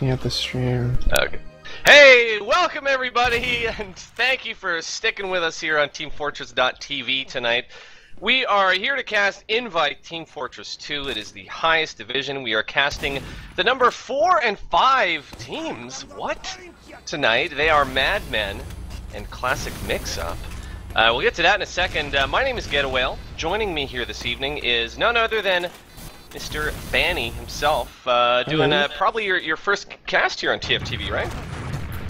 looking at the stream. Okay. Hey, welcome everybody, and thank you for sticking with us here on teamfortress.tv tonight. We are here to cast Invite Team Fortress 2. It is the highest division. We are casting the number 4 and 5 teams. What? Tonight, they are Madmen and Classic Mix-Up. We'll get to that in a second. My name is Getawale. Joining me here this evening is none other than Mr. Banny himself, doing probably your first cast here on TFTV, right?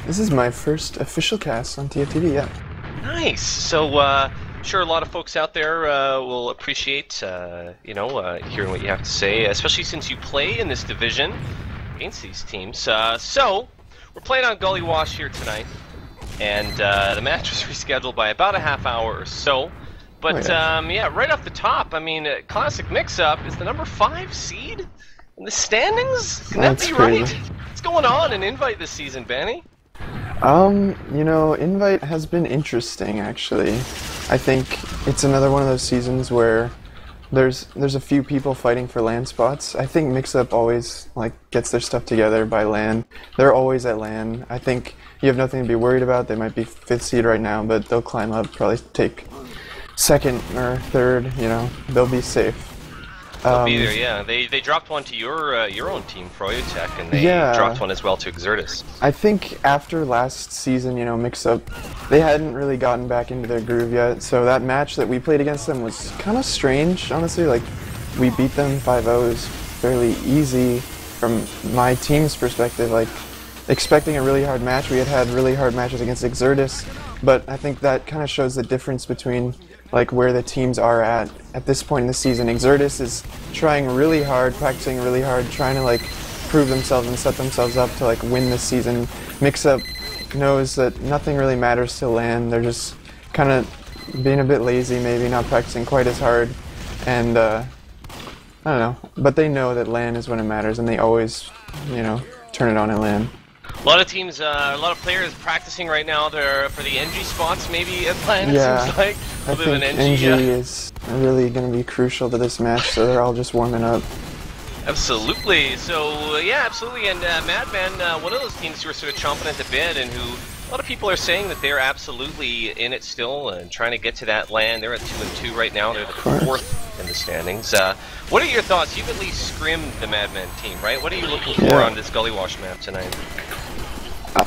This is my first official cast on TFTV, yeah. Nice. So, sure a lot of folks out there will appreciate, hearing what you have to say, especially since you play in this division against these teams. So, we're playing on Gully Wash here tonight, and the match was rescheduled by about a half hour or so. But, yeah, right off the top, I mean, Classic Mix-Up is the number 5 seed in the standings? Can that be right? What's going on in Invite this season, Banny? You know, Invite has been interesting, actually. I think it's another one of those seasons where there's a few people fighting for LAN spots. I think Mix-Up always, gets their stuff together by LAN. They're always at LAN. I think you have nothing to be worried about. They might be 5th seed right now, but they'll climb up, probably take 2nd or 3rd, you know, they'll be safe. They'll be there, yeah. They dropped one to your own team, Froyotech, and they dropped one as well to Exertus. I think after last season, you know, Mix-Up, they hadn't really gotten back into their groove yet, so that match that we played against them was kind of strange, honestly. Like, we beat them 5-0. It was fairly easy from my team's perspective. Like, expecting a really hard match, we had really hard matches against Exertus, but I think that kind of shows the difference between where the teams are at this point in the season. Exertus is trying really hard, practicing really hard, trying to prove themselves and set themselves up to win this season. Mix-Up knows that nothing really matters to LAN. They're just kind of being a bit lazy, maybe not practicing quite as hard, and I don't know. But they know that LAN is when it matters, and they always, you know, turn it on at LAN. A lot of teams, a lot of players practicing right now. They're for the NG spots, maybe at LAN. Yeah, it seems like. I think NG is really going to be crucial to this match, so they're all just warming up. Absolutely. So yeah, absolutely. And Madman, one of those teams who are sort of chomping at the bit, and who a lot of people are saying that they're absolutely in it still and trying to get to that LAN. They're at 2-2 right now. They're the 4th in the standings. What are your thoughts? You've at least scrimmed the Madman team, right? What are you looking for on this Gully Wash map tonight?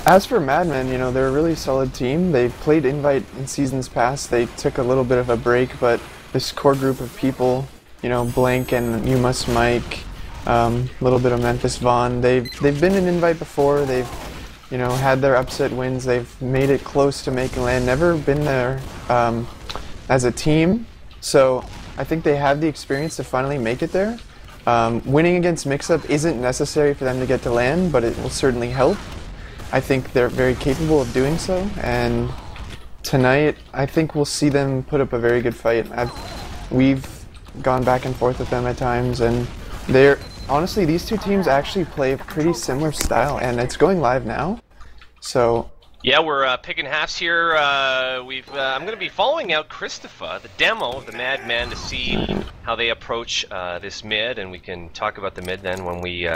As for Madmen, you know, they're a really solid team. They've played Invite in seasons past. They took a little bit of a break, but this core group of people, you know, Blank and You Must Mike, a little bit of Memphis Vaughn, they've been in Invite before. They've, you know, had their upset wins. They've made it close to making LAN. Never been there as a team, so I think they have the experience to finally make it there. Winning against Mix-Up isn't necessary for them to get to LAN, but it will certainly help. I think they're very capable of doing so, and tonight I think we'll see them put up a very good fight. We've gone back and forth with them at times, and honestly, these two teams actually play a pretty similar style, and it's going live now, so... Yeah, we're picking halves here. I'm going to be following out Christopher, the demo of the Madman, to see how they approach this mid, and we can talk about the mid then when we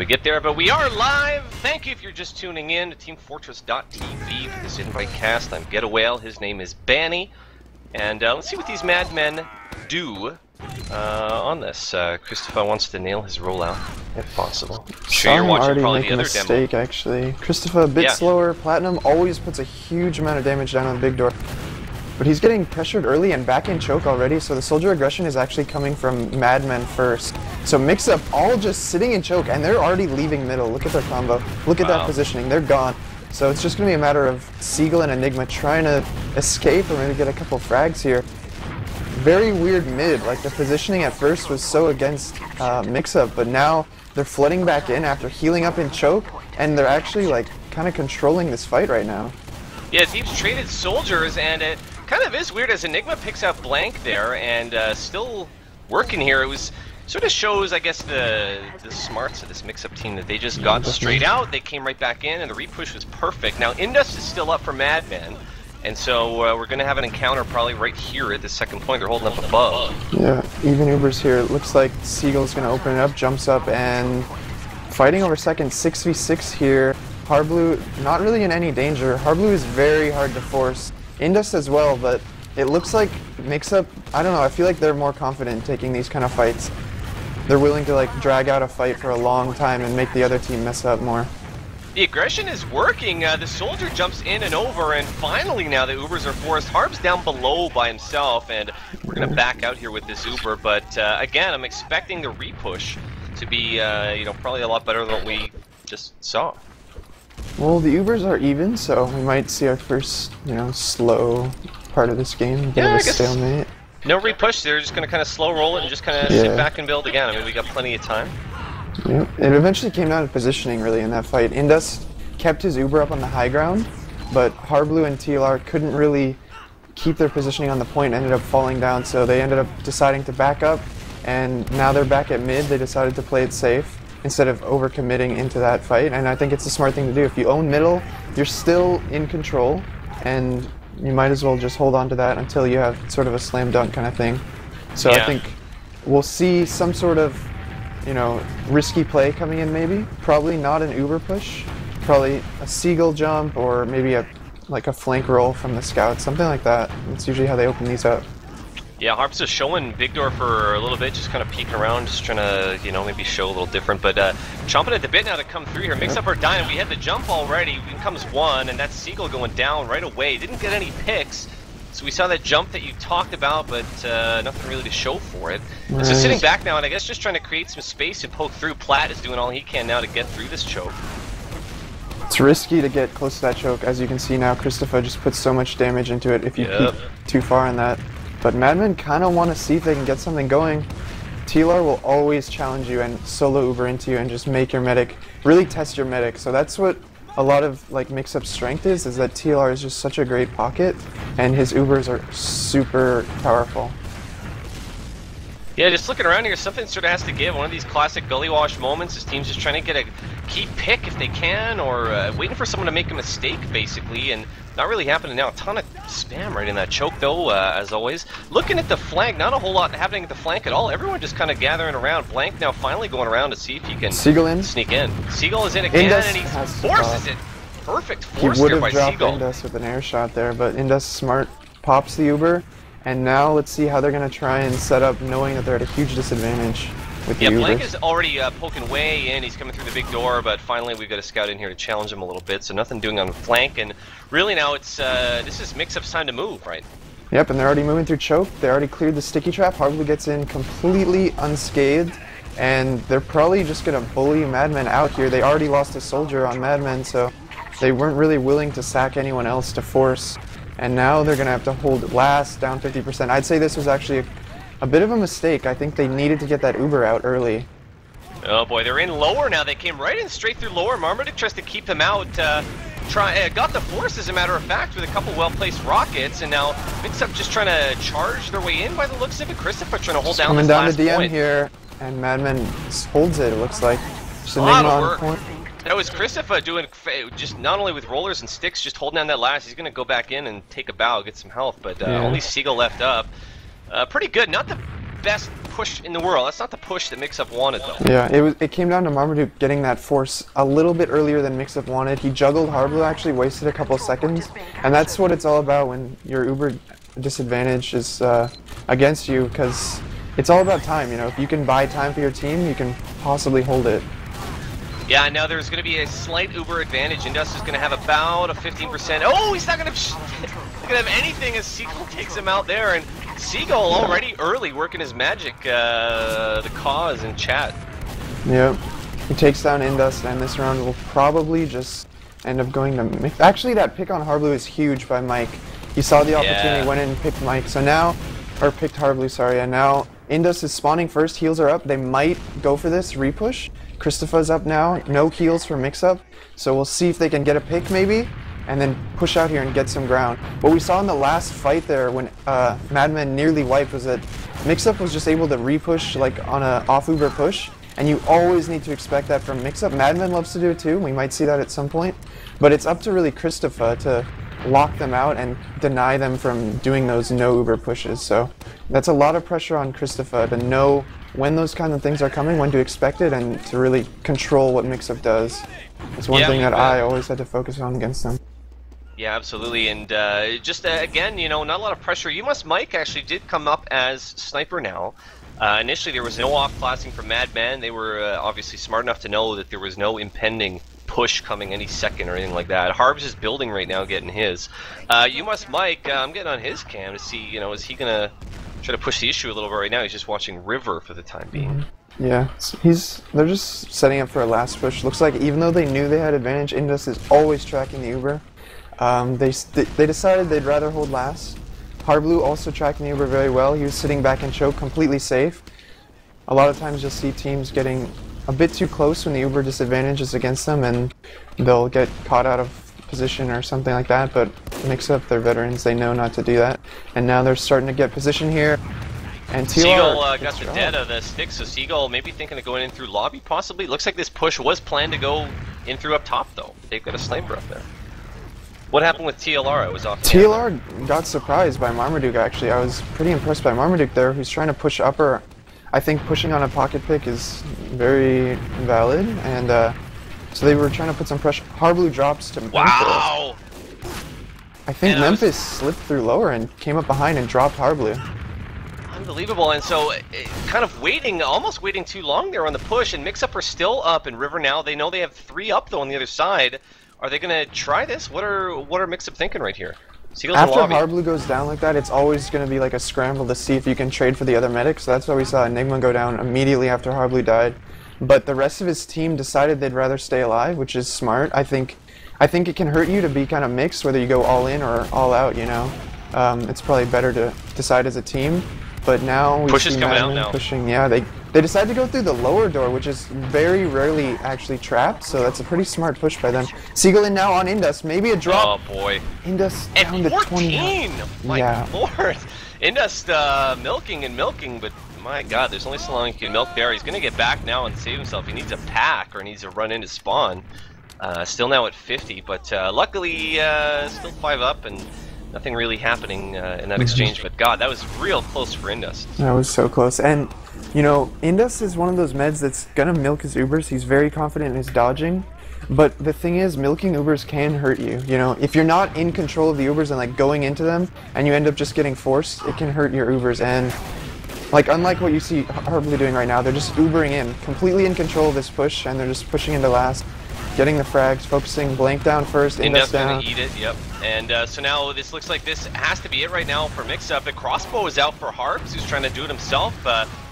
get there. But we are live. Thank you if you're just tuning in to teamfortress.tv for this invite cast. I'm Getawale. His name is Banny, and let's see what these Madmen do on this. Christopher wants to nail his rollout, if possible. Sure, you're watching probably the other mistake, demo. Actually. Christopher a bit slower. Platinum always puts a huge amount of damage down on the big door. But he's getting pressured early and back in choke already, so the soldier aggression is actually coming from Madmen first. So Mix-Up all just sitting in choke, and they're already leaving middle. Look at their combo. Look at that positioning. They're gone. So it's just going to be a matter of Seagull and Enigma trying to escape or maybe get a couple frags here. Very weird mid, the positioning at first was so against Mix-Up, but now they're flooding back in after healing up in choke, and they're actually kind of controlling this fight right now. Yeah, teams traded soldiers, and it kind of is weird as Enigma picks up Blank there, and still working here. It was sort of shows, I guess, the smarts of this Mix-Up team that they just got straight out, they came right back in, and the repush was perfect. Now Indus is still up for Madman. And so we're going to have an encounter probably right here at the second point. They're holding up above. Yeah, even Uber's here. It looks like Seagull's going to open it up, jumps up, and fighting over second, 6v6 here. Harblue not really in any danger. Harblue is very hard to force. Indus as well, but it looks like Mix-Up, I don't know, I feel like they're more confident taking these kind of fights. They're willing to like drag out a fight for a long time and make the other team mess up more. The aggression is working. The soldier jumps in and over, and finally now the Ubers are forced. Harb's down below by himself, and we're going to back out here with this Uber. But again, I'm expecting the repush to be, probably a lot better than what we just saw. Well, the Ubers are even, so we might see our first, slow part of this game. A bit of a stalemate. No repush. They're just going to kind of slow roll it and just kind of sit back and build again. I mean, we got plenty of time. Yep. It eventually came down to positioning, really, in that fight. Indus kept his Uber up on the high ground, but Harblue and TLR couldn't really keep their positioning on the point, ended up falling down, so they ended up deciding to back up, and now they're back at mid. They decided to play it safe instead of overcommitting into that fight, and I think it's a smart thing to do. If you own middle, you're still in control, and you might as well just hold on to that until you have sort of a slam dunk kind of thing. So I think we'll see some sort of risky play coming in maybe. Probably not an Uber push. Probably a Seagull jump or maybe a flank roll from the scout, something like that. That's usually how they open these up. Yeah, Harp's just showing Big Door for a little bit, just kind of peeking around, just trying to, maybe show a little different. But chomping at the bit now to come through here. Mix Up our Dyna. We had the jump already. In comes one, and that's Seagull going down right away. Didn't get any picks. So we saw that jump that you talked about, but nothing really to show for it. Right. So sitting back now, and I guess just trying to create some space and poke through. Platt is doing all he can now to get through this choke. It's risky to get close to that choke. As you can see now, Christopher just puts so much damage into it if you peek too far in that. But Madmen kind of want to see if they can get something going. TLR will always challenge you and solo Uber into you and just make your medic, really test your medic. So that's what a lot of Mix-Up's strength is that TLR is just such a great pocket, and his Ubers are super powerful. Yeah, just looking around here, something sort of has to give. One of these classic gully wash moments. His team's just trying to get a key pick if they can, or waiting for someone to make a mistake, basically, and not really happening now. A ton of spam right in that choke, though, as always. Looking at the flank, not a whole lot happening at the flank at all. Everyone just kind of gathering around. Blank now finally going around to see if he can sneak in. Seagull is in again, Indus and he forces it. Perfect force he would there by have dropped Seagull. Indus with an air shot there, but Indus smart pops the Uber, and now let's see how they're going to try and set up knowing that they're at a huge disadvantage with the Ubers. Blank is already poking way in. He's coming through the big door, but finally we've got a scout in here to challenge him a little bit, so nothing doing on the flank, and really now it's this is Mix-Up's time to move, right? Yep, and they're already moving through choke. They already cleared the sticky trap. Harblue gets in completely unscathed, and they're probably just going to bully Madmen out here. They already lost a soldier on Madmen, so they weren't really willing to sack anyone else to force, and now they're going to have to hold last, down 50%. I'd say this was actually a bit of a mistake. I think they needed to get that Uber out early. Oh boy, they're in lower now. They came right in straight through lower. Marmaduke tries to keep them out. Got the force, as a matter of fact, with a couple well-placed rockets, and now Mix-Up just trying to charge their way in by the looks of it. Christopher trying to hold down this last the DM point. here, and Madmen holds it looks like. Just a lot of on work. Point. That was Christopher doing just not only with rollers and sticks, just holding down that last. He's going to go back in and take a bow, get some health, but only Seagull left up. Pretty good. Not the best push in the world. That's not the push that Mix-Up wanted, though. Yeah, it came down to Marmaduke getting that force a little bit earlier than Mix-Up wanted. He juggled Harblue, actually wasted a couple seconds, and that's what it's all about when your Uber disadvantage is against you, because it's all about time. If you can buy time for your team, you can possibly hold it. Yeah, now there's going to be a slight Uber advantage. Indus is going to have about a 15%. Oh, he's not going to have anything as Seagull takes him out there. And Seagull already early working his magic, the cause in chat. Yep. He takes down Indus, and this round will probably just end up going to Mike. Actually, that pick on Harblue is huge by Mike. He saw the opportunity, went in and picked Mike. So now, or picked Harblue, sorry. And now Indus is spawning first. Heals are up. They might go for this repush. Christopher's up now, no heals for Mix-Up, so we'll see if they can get a pick maybe, and then push out here and get some ground. What we saw in the last fight there when Madmen nearly wiped was that Mix-Up was just able to repush on a off-Uber push, and you always need to expect that from Mix-Up. Madmen loves to do it too, we might see that at some point, but it's up to really Christopher to lock them out and deny them from doing those no Uber pushes. So that's a lot of pressure on Christopher to know when those kind of things are coming, when to expect it, and to really control what Mix-Up does. It's one thing that I always had to focus on against them. Yeah, absolutely, and again, you know, not a lot of pressure. Mike actually did come up as sniper now. Initially, there was no off-classing from Madman. They were obviously smart enough to know that there was no impending push coming any second or anything like that. Harbs is building right now, getting his. Mike, I'm getting on his cam to see, you know, is he gonna try to push the issue a little bit right now? He's just watching River for the time being. Yeah, they're just setting up for a last push. Looks like even though they knew they had advantage, Indus is always tracking the Uber. They decided they'd rather hold last. Harblu also tracking the Uber very well. He was sitting back in choke, completely safe. A lot of times you'll see teams getting a bit too close when the Uber disadvantage is against them, and they'll get caught out of position or something like that, but Mix-Up, they're veterans, they know not to do that. And now they're starting to get position here. And Seagull got the dead of the stick, so Seagull maybe thinking of going in through lobby, possibly. Looks like this push was planned to go in through up top, though. They've got a sniper up there. What happened with TLR? It was off. TLR got surprised by Marmaduke, actually. I was pretty impressed by Marmaduke there, who's trying to push upper. I think pushing on a pocket pick is very valid, and so they were trying to put some pressure. Harblu drops to Wow! Memphis. I think Memphis slipped through lower and came up behind and dropped Harblu. Unbelievable, and so kind of almost waiting too long there on the push, and Mix-Up are still up in River now. They know they have 3 up though on the other side. Are they going to try this? What are Mix-Up thinking right here? Seagulls After Harblu goes down like that, it's always going to be like a scramble to see if you can trade for the other medic, so that's why we saw Enigma go down immediately after Harblu died. But the rest of his team decided they'd rather stay alive, which is smart. I think it can hurt you to be kind of mixed, whether you go all in or all out, you know. It's probably better to decide as a team. But now we see Madman pushing. Yeah, they decided to go through the lower door, which is very rarely actually trapped. So that's a pretty smart push by them. Seagull in now on Indus, maybe a drop. Oh boy, Indus down to 14. My lord, Indus milking and milking, but my God, there's only so long he can milk there. He's gonna get back now and save himself. He needs a pack or needs to run into spawn. Still now at 50, but luckily still 5 up and. Nothing really happening in that exchange, but God, that was real close for Indus. That was so close, and you know, Indus is one of those meds that's gonna milk his Ubers. He's very confident in his dodging, but the thing is, milking Ubers can hurt you. You know, if you're not in control of the Ubers and like going into them, and you end up just getting forced, it can hurt your Ubers. And like, unlike what you see Harblu doing right now, they're just Ubering in, completely in control of this push, and they're just pushing into last. Getting the frags, focusing Blank down first, Indus down. Gonna eat it, yep. And so now this looks like this has to be it right now for Mix-Up. The crossbow is out for Harbs, who's trying to do it himself.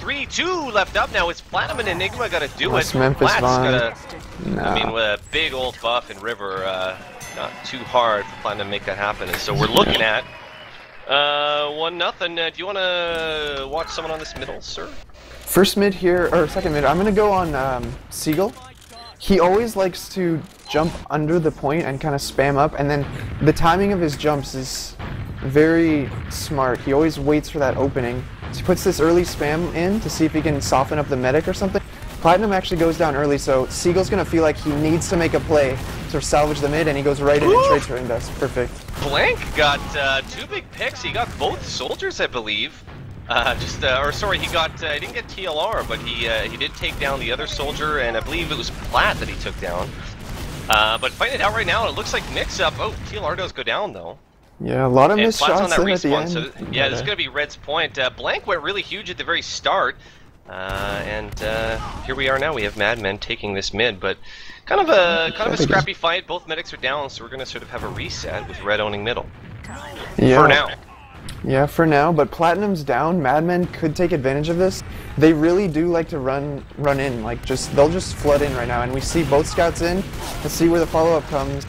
3-2 left up now. It's Platinum and Enigma got to do it. Memphis I mean, with a big old buff in River, not too hard for Platinum to make that happen. And so we're looking at 1-0. Do you want to watch someone on this middle, sir? First mid here, or second mid. I'm gonna go on Seagull. He always likes to jump under the point and kind of spam up, and then the timing of his jumps is very smart. He always waits for that opening. So he puts this early spam in to see if he can soften up the medic or something. Platinum actually goes down early, so Seagull's going to feel like he needs to make a play to salvage the mid, and he goes right in and trades for Indus. Perfect. Blank got 2 big picks. He got both soldiers, I believe. Or sorry, he didn't get TLR, but he did take down the other soldier, and I believe it was Plat that he took down. But fighting it out right now, it looks like Mix-Up. Oh, TLR does go down though. Yeah, a lot of missed shots on that at the end. So yeah, this is gonna be Red's point. Blank went really huge at the very start, and here we are now. We have Madmen taking this mid, but kind of a scrappy fight. Both medics are down, so we're gonna sort of have a reset with Red owning middle. Yeah. For now. Yeah, for now, but Platinum's down. Madmen could take advantage of this. They really do like to run in, like they'll just flood in right now, and we see both scouts in. Let's see where the follow-up comes.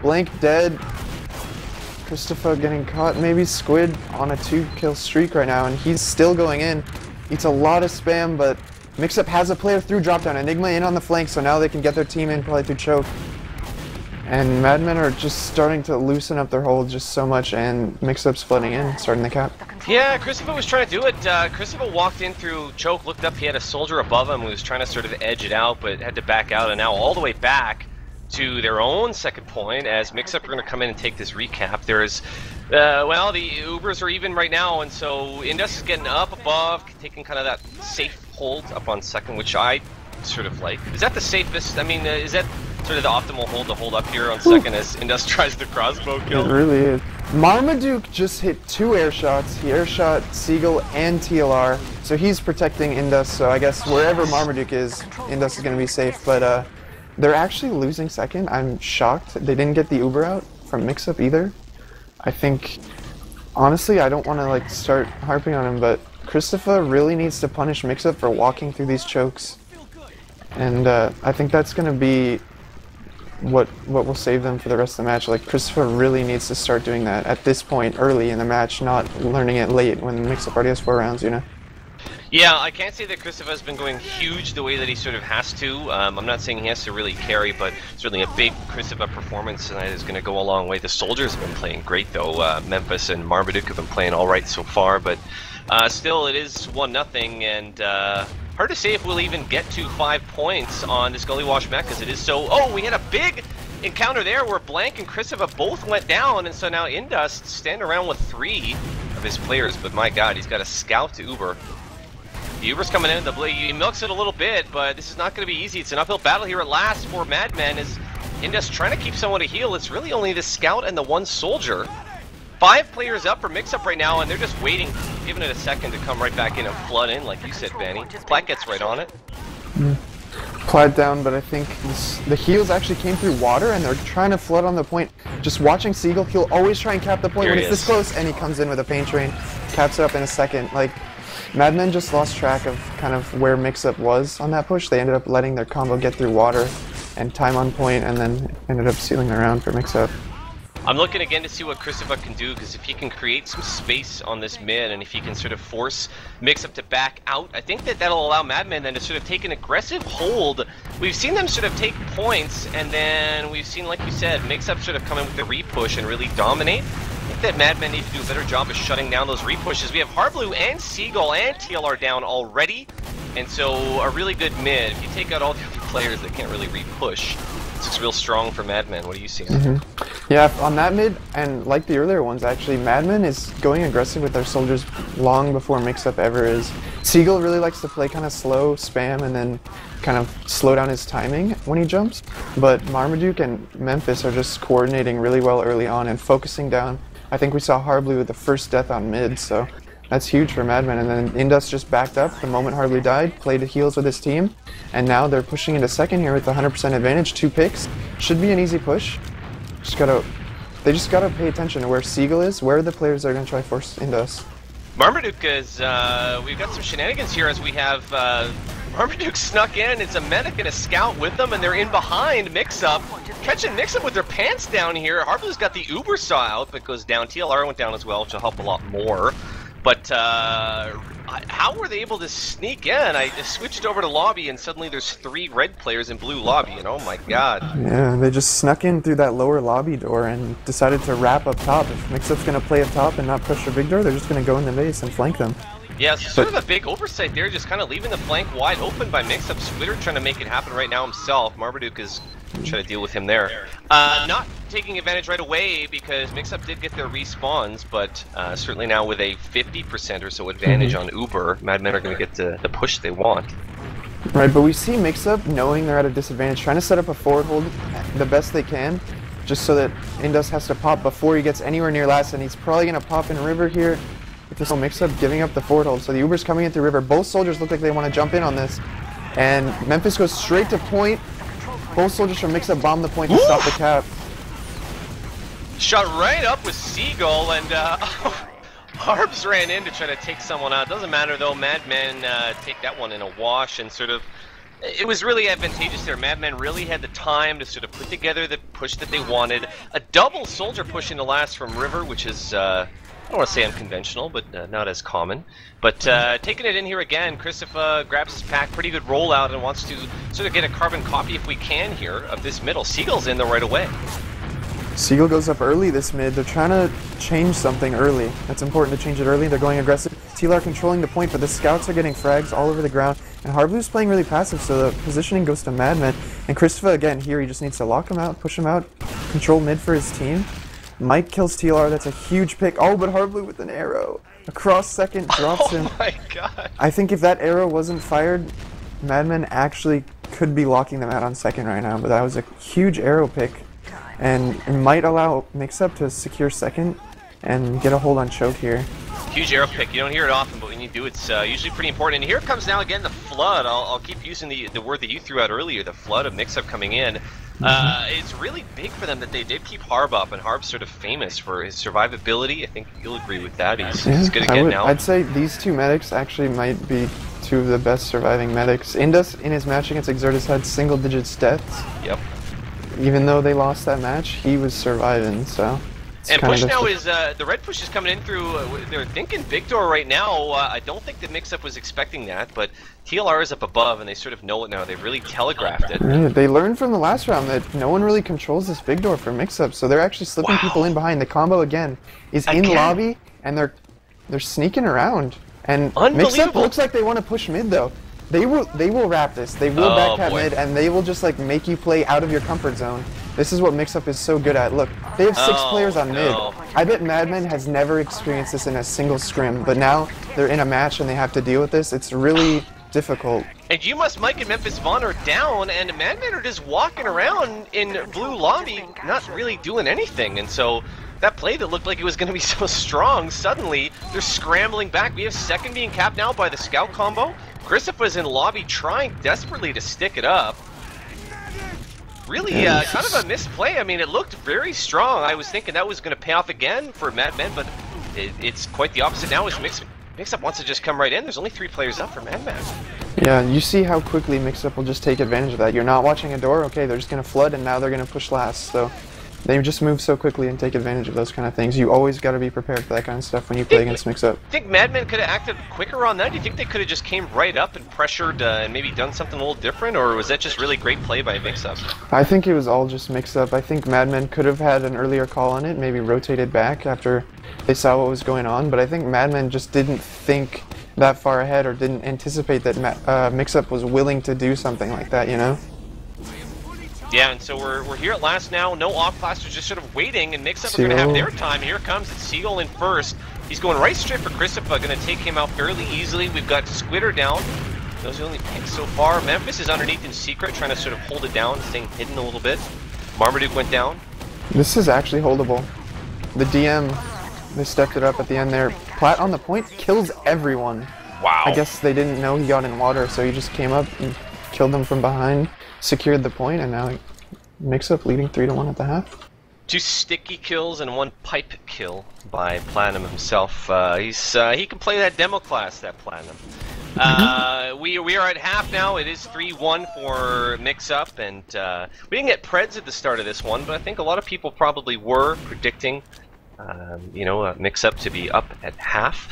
Blank dead. Christopher getting caught. Maybe Squid on a 2-kill streak right now, and he's still going in. Eats a lot of spam, but Mix-Up has a player through dropdown. Enigma in on the flank, so now they can get their team in probably through choke. And Madmen are just starting to loosen up their hold just so much, and Mix-Up's flooding in, starting the cap. Yeah, Christopher was trying to do it. Christopher walked in through choke, looked up, he had a soldier above him who was trying to sort of edge it out, but had to back out, and now all the way back to their own second point as Mix-Up are going to come in and take this recap. There's, well, the Ubers are even right now, and so Indus is getting up above, taking kind of that safe hold up on second, which I sort of like. Is that the safest? I mean, is that sort of the optimal hold to hold up here on second as Indus tries the crossbow kill? It really is. Marmaduke just hit 2 air shots. He air shot Seagull and TLR, so he's protecting Indus. So I guess wherever Marmaduke is, Indus is going to be safe. But they're actually losing second. I'm shocked. They didn't get the Uber out from Mix-Up either. I think, honestly, I don't want to like start harping on him, but Christopher really needs to punish Mix-Up for walking through these chokes. And I think that's going to be what will save them for the rest of the match. Like, Christopher really needs to start doing that at this point early in the match, not learning it late when the Mix-Up already has 4 rounds, you know? Yeah, I can't say that Christopher has been going huge the way that he sort of has to. I'm not saying he has to really carry, but certainly a big Christopher performance tonight is going to go a long way. The Soldiers have been playing great, though. Memphis and Marmaduke have been playing all right so far, but still, it is 1-0, and hard to say if we'll even get to 5 points on this Gully Wash mech, because it is so... Oh, we had a big encounter there where Blank and Christopher both went down, and so now Indus stand around with 3 of his players, but my god, he's got a scout to Uber. The Uber's coming in, he milks it a little bit, but this is not going to be easy. It's an uphill battle here at last for Madman as Indus trying to keep someone to heal. It's really only the scout and the 1 soldier. 5 players up for Mix-Up right now, and they're just waiting, giving it a second to come right back in and flood in, like you said, Vanny. Platt gets right on it. Platt down, but I think the heals actually came through water, and they're trying to flood on the point. Just watching Seagull, he'll always try and cap the point Here when he it's this close, and he comes in with a pain train, caps it up in a second. Like, Madmen just lost track of kind of where Mix-Up was on that push. They ended up letting their combo get through water and time on point, and then ended up sealing the round for Mix-Up. I'm looking again to see what Christopher can do, because if he can create some space on this mid, and if he can sort of force Mix-Up to back out, I think that that'll allow Madman then to sort of take an aggressive hold. We've seen them sort of take points, and then we've seen, like you said, Mix-Up sort of come in with the re-push and really dominate. I think that Madman need to do a better job of shutting down those re-pushes. We have Harblue and Seagull and TLR down already, and so a really good mid. If you take out all the other players that can't really re-push, it's just real strong for Madman. What are you seeing? Yeah, on that mid, and like the earlier ones actually, Madman is going aggressive with their soldiers long before Mix-Up ever is. Seagull really likes to play kind of slow, spam, and then kind of slow down his timing when he jumps. But Marmaduke and Memphis are just coordinating really well early on and focusing down. I think we saw Harblue with the first death on mid, so that's huge for Madman. And then Indus just backed up the moment Harblue died, played the heals with his team, and now they're pushing into second here with 100% advantage, 2 picks. Should be an easy push. They just gotta pay attention to where Seagull is, where the players are gonna try to force Indus. Marmaduke is, we've got some shenanigans here as we have Marmaduke snuck in. It's a medic and a scout with them, and they're in behind Mix-Up. Catching Mix-Up with their pants down here. Harblue's got the Uber saw out, but goes down. TLR went down as well, which will help a lot more. But how were they able to sneak in? I just switched over to lobby, and suddenly there's 3 red players in blue lobby, and oh my god. Yeah, they just snuck in through that lower lobby door and decided to wrap up top. If Mix-Up's going to play up top and not push the big door, they're just going to go in the base and flank them. Yeah, so sort of a big oversight there, just kind of leaving the flank wide open by Mix-Up. Splitter trying to make it happen right now himself. Marmaduke is trying to deal with him there. Not taking advantage right away because Mix-Up did get their respawns, but certainly now with a 50% or so advantage on Uber, Madmen are going to get the push they want. Right, but we see Mix-Up knowing they're at a disadvantage, trying to set up a forward hold the best they can, just so that Indus has to pop before he gets anywhere near last, and he's probably going to pop in River here. With this whole Mix-Up giving up the forward hold. So the Uber's coming in through River. Both soldiers look like they want to jump in on this. And Memphis goes straight to point. Both soldiers from Mix-Up bomb the point to stop the cap. Shot right up with Seagull, and Harbs ran in to try to take someone out. Doesn't matter though, Madmen take that one in a wash, and sort of, it was really advantageous there. Madmen really had the time to sort of put together the push that they wanted. A double soldier push into last from River, which is, I don't want to say unconventional, but not as common. But taking it in here again, Christopher grabs his pack, pretty good rollout, and wants to sort of get a carbon copy if we can here of this middle. Seagull's in there right away. Seagull goes up early this mid. They're trying to change something early. That's important to change it early. They're going aggressive. TLR controlling the point, but the scouts are getting frags all over the ground. And Harblue's playing really passive, so the positioning goes to Madman. And Christopher, again, here, he just needs to lock him out, push him out, control mid for his team. Mike kills TLR, that's a huge pick. Oh, but Harblue with an arrow. across second, drops him. Oh my god. I think if that arrow wasn't fired, Madman actually could be locking them out on second right now, but that was a huge arrow pick, and it might allow Mix-Up to secure second and get a hold on Choke here. Huge arrow pick. You don't hear it often, but when you do, it's usually pretty important. And here comes now again the flood. I'll keep using the word that you threw out earlier, the flood of Mix-Up coming in. It's really big for them that they did keep Harb up, and Harb's sort of famous for his survivability. I think you'll agree with that. He's good again now. I'd say these two medics actually might be two of the best surviving medics. Indus, in his match against Exertus, had single-digit deaths. Yep. Even though they lost that match, he was surviving, so... And push now is, the red push is coming in through, they're thinking big door right now. I don't think the Mix-Up was expecting that, but TLR is up above and they sort of know it now. They've really telegraphed it. Yeah, they learned from the last round that no one really controls this big door for Mix-Up, so they're actually slipping people in behind. The combo again is in lobby, and they're sneaking around. And Mix-Up looks like they want to push mid though. They will wrap this. They will backcap mid, and they will just like make you play out of your comfort zone. This is what Mix-Up is so good at. Look, they have 6 players on mid. I bet Madman has never experienced this in a single scrim, but now they're in a match and they have to deal with this. It's really difficult. And You Must Mike and Memphis Vaughn are down, and Madman are just walking around in blue lobby, not really doing anything. And so that play that looked like it was going to be so strong, suddenly they're scrambling back. We have second being capped now by the scout combo. Christoph was in lobby trying desperately to stick it up. Really, kind of a misplay. I mean, it looked very strong. I was thinking that was going to pay off again for Madman, but it's quite the opposite now. As Mix-Up wants to just come right in. There's only 3 players up for Madman. Yeah, you see how quickly Mix-Up will just take advantage of that. You're not watching a door, okay, they're just going to flood, and now they're going to push last. So they just move so quickly and take advantage of those kind of things. You always got to be prepared for that kind of stuff when you play against Mix-Up. Do you think Madman could have acted quicker on that? Do you think they could have just came right up and pressured and maybe done something a little different, or was that just really great play by Mix-Up? I think it was all just Mix-Up. I think Madman could have had an earlier call on it, maybe rotated back after they saw what was going on, but I think Madman just didn't think that far ahead or didn't anticipate that Mix-Up was willing to do something like that, you know? Yeah, and so we're here at last now. No off-classers, just sort of waiting, and Mix-Up are going to have their time. Here comes Seagull in first. He's going right straight for Christopher, going to take him out fairly easily. We've got Squitter down. Those are the only picks so far. Memphis is underneath in secret, trying to sort of hold it down, staying hidden a little bit. Marmaduke went down. This is actually holdable. The DM, they stepped it up at the end there. Platt on the point kills everyone. Wow. I guess they didn't know he got in water, so he just came up and killed them from behind, secured the point, and now Mix-Up leading 3-1 at the half. 2 sticky kills and 1 pipe kill by Platinum himself. He can play that demo class, that Platinum. We are at half now. It is 3-1 for Mix-Up, and we didn't get Preds at the start of this one, but I think a lot of people probably were predicting, Mix-Up to be up at half.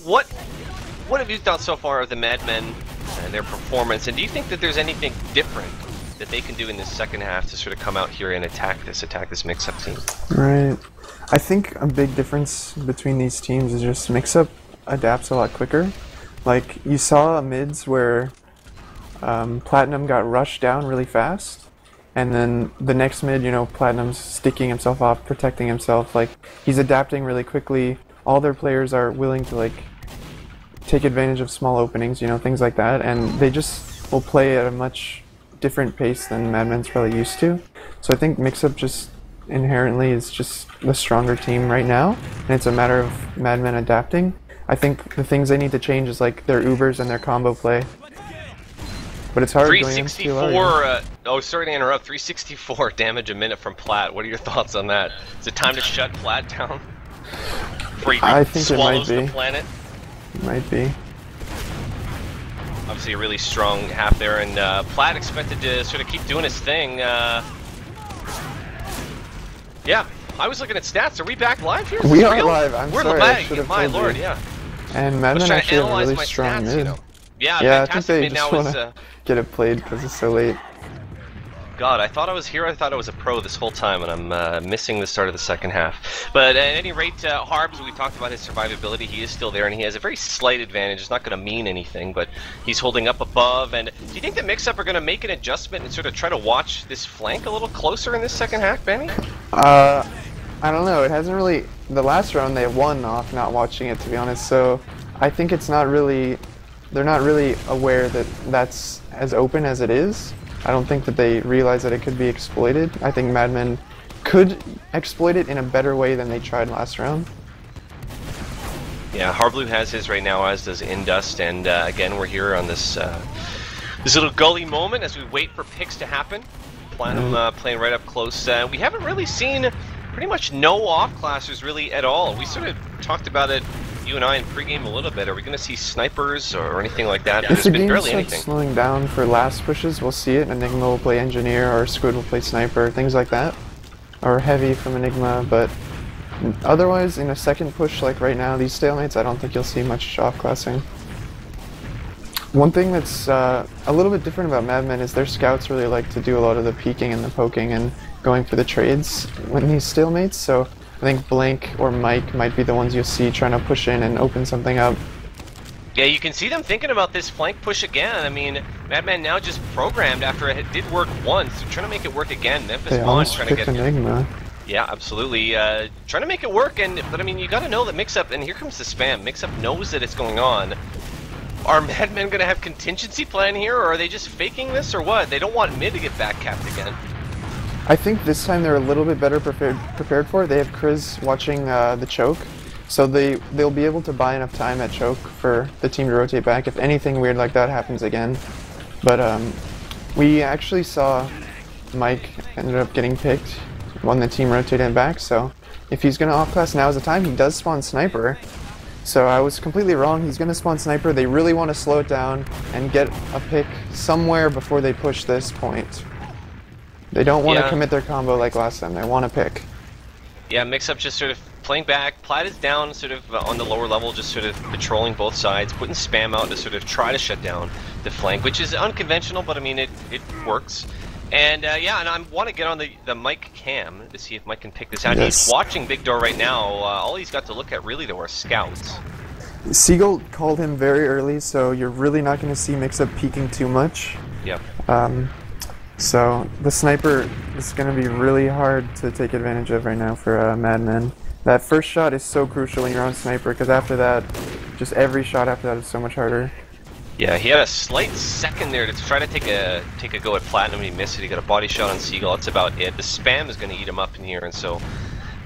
What have you thought so far of the Madmen and their performance, and do you think that there's anything different that they can do in this second half to sort of come out here and attack this Mix-Up team? Right. I think a big difference between these teams is just Mix-Up adapts a lot quicker. Like, you saw mids where Platinum got rushed down really fast, and then the next mid, Platinum's sticking himself off, protecting himself. Like, he's adapting really quickly. All their players are willing to, like, take advantage of small openings, things like that, and they just will play at a much different pace than Madman's probably used to. So I think Mix-Up just inherently is just the stronger team right now, and it's a matter of Madman adapting. I think the things they need to change is like their Ubers and their combo play. But it's hard 364, sorry to interrupt, 364 damage a minute from Platt. What are your thoughts on that? Is it time to shut Platt down? Before he I think swallows it might be. The planet? It might be. Obviously a really strong half there, and Platt expected to sort of keep doing his thing. Yeah, I was looking at stats. Are we back live here? We are live. We're sorry, I should have my told lord, you. yeah. And Madman actually have a really strong mid. Yeah, I think they just want to get it played because it's so late. God, I thought I was here. I thought I was a pro this whole time, and I'm missing the start of the second half. But at any rate, Harbs, we talked about his survivability. He is still there, and he has a very slight advantage. It's not going to mean anything, but he's holding up above. And do you think that Mix-Up are going to make an adjustment and sort of try to watch this flank a little closer in this second half, Benny? I don't know. It hasn't really. The last round they won off not watching it, to be honest. So I think it's not really. They're not really aware that that's as open as it is. I don't think that they realize that it could be exploited. I think Madmen could exploit it in a better way than they tried last round. Yeah, Harblue has his right now, as does Indust, and again we're here on this this little gully moment as we wait for picks to happen. Platinum playing right up close. We haven't really seen pretty much no off-classers really at all. We sort of talked about it, you and I, in pregame a little bit. Are we going to see snipers or anything like that? If the been game barely starts anything. slowing down for last pushes, we'll see it. Enigma will play Engineer, or Squid will play Sniper, things like that. Or Heavy from Enigma, but otherwise, in a second push like right now, these stalemates, I don't think you'll see much off-classing. One thing that's a little bit different about Madmen is their scouts really like to do a lot of the peeking and the poking and going for the trades when these stalemates, so I think Blank or Mike might be the ones you'll see trying to push in and open something up. Yeah, you can see them thinking about this flank push again. I mean, Madman now just programmed after it did work once. They're trying to make it work again. Memphis They Bond almost trying to picked get... Enigma. Yeah, absolutely. Trying to make it work, but I mean, you got to know that Mix-Up, and here comes the spam. Mix-Up knows that it's going on. Are Madmen going to have contingency plan here, or are they just faking this, or what? They don't want mid to get back capped again. I think this time they're a little bit better prepared for it. They have Kriz watching the choke, so they'll be able to buy enough time at choke for the team to rotate back if anything weird like that happens again. But we actually saw Mike ended up getting picked when the team rotated back, so if he's going to off-class, now is the time. He does spawn Sniper, so I was completely wrong. He's going to spawn Sniper. They really want to slow it down and get a pick somewhere before they push this point. They don't want to commit their combo like last time. They want to pick. Yeah, Mix-Up just sort of playing back. Plaid is down sort of on the lower level, just sort of patrolling both sides, putting spam out to sort of try to shut down the flank, which is unconventional, but I mean, it works. And yeah, and I want to get on the Mike cam to see if Mike can pick this out. Yes. He's watching Big Door right now. All he's got to look at really though are scouts. Seagull called him very early, so you're really not going to see Mix-Up peeking too much. Yep. So the Sniper is going to be really hard to take advantage of right now for Madmen. That first shot is so crucial when you're on Sniper, because after that, just every shot after that is so much harder. Yeah, he had a slight second there to try to take a go at Platinum, and he missed it. He got a body shot on Seagull. That's about it. The spam is going to eat him up in here, and so